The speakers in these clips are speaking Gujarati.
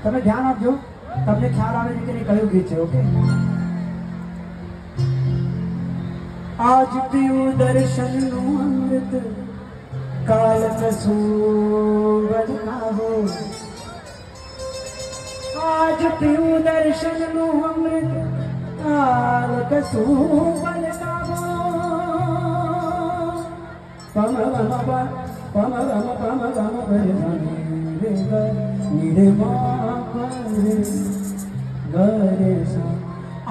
તમે ધ્યાન આપજો, તમને ખ્યાલ આવે છે કે નહીં કયું ગીત છે. ઓકે, આજ પીવું દર્શનનું અમૃત, કાલ કશું ના હો. આજ પીવું દર્શનનું અમૃત, કાલ કશું ના હો. પમ રમ પમ રમ પમ રમ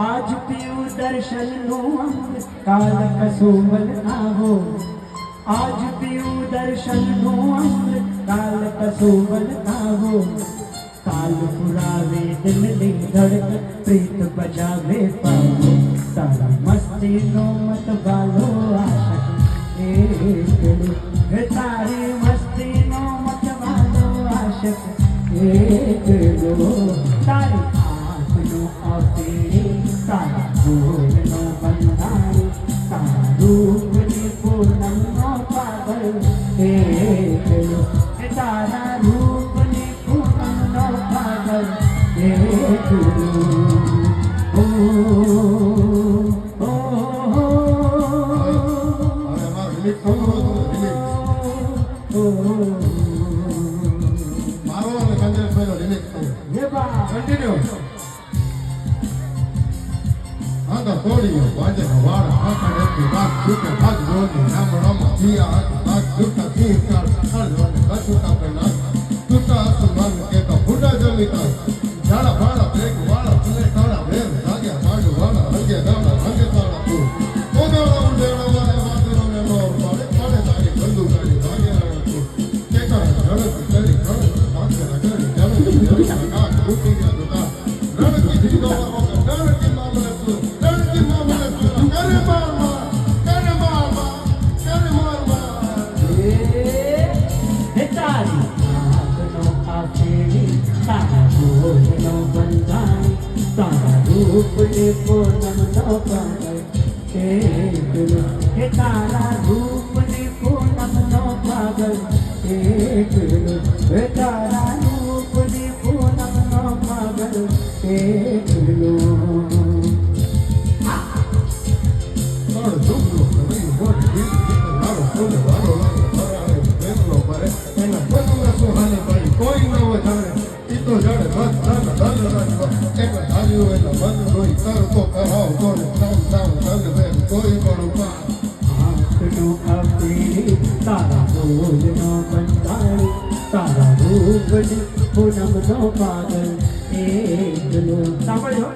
આજ પીવું દર્શનનું અમૃત, કાલ કશું ના હો. આજ પીવું દર્શનનું અમૃત, કાલ કશું ના હો. કાલ પુરાવે દિલની ધડક, પ્રીત બજાવે પાવો. તારા મસ્તીનો મત વાલો આશક એકલો, તારી મસ્તીનો મત વાલો આશક એકલો. તારી આંખનો અપીડી, તારા ગોળનો બંધાણી, તારા રૂપની પૂનમનો પાગલ એકલો. તારા રૂપની પૂનમનો પાગલ એકલો. ઓ Anatolia, Wanda Nawara, Antonetti, Mark Duca, Mark Rodney, Namarama, Tia, Mark Duca, Tia, Alvan, Katuka, Penas, Tuta, Asuman, Keta, Buddha Jamita, Jala Bala, Break, Wala, Pune, Tara, Ren, Nagia, Madu, Wala, Nagia, Dama, Nagia, Tara, Tu, Oda, Undera, Wala, Madu, Nemo, Pale, Pale, Nagi, Bandu, Nagi, Nagia, Tu, Keka, Jala, Kari, Kari, Nagia, Nagari, Jala, Jala, Nagak, Buki, Jala, Ranaki, Jido, Ranaki, Mamala, Tu, રૂપની પૂનમનો પાગલ એકલો. તારા રૂપની પૂનમનો પાગલ એકલો. તારા રૂપની પૂનમનો પાગલ એકલો. કોઈ ન વધારે તો જડે બસ ધન એક ધાર્યું એટલે બંધ રોઈ કરતો કરાવ કોને સામ સામ ધન બેન કોઈ પણ ઉપાય. આંખનો અપીડી, તારા બોલનો બંધાણી, તારા રૂપની પૂનમનો પાગલ એકલો. સાંભળ્યો?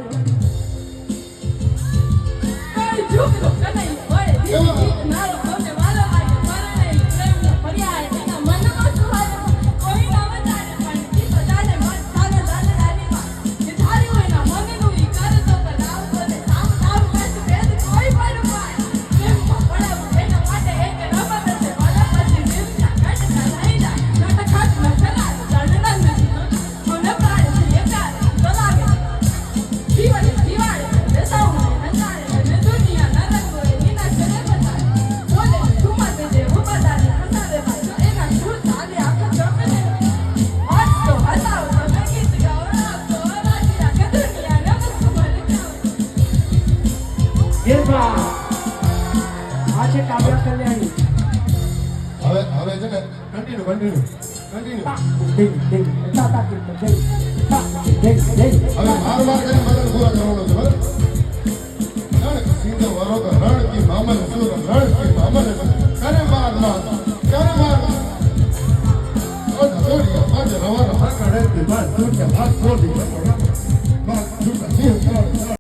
આ છે કાવ્ય કલ્યાણી. હવે છે ને કન્ટિન્યુ હવે માર કરીને મદદ પૂરા કરવાનો છે. બરાબર? રણ સીધો વરોગ રણ કી મામલ સુર રણ કી મામલ કરે માર ઓ ધોડિયા પાંચ રવાના હકડે થી બાદ દૂર કે ભાગ છોડી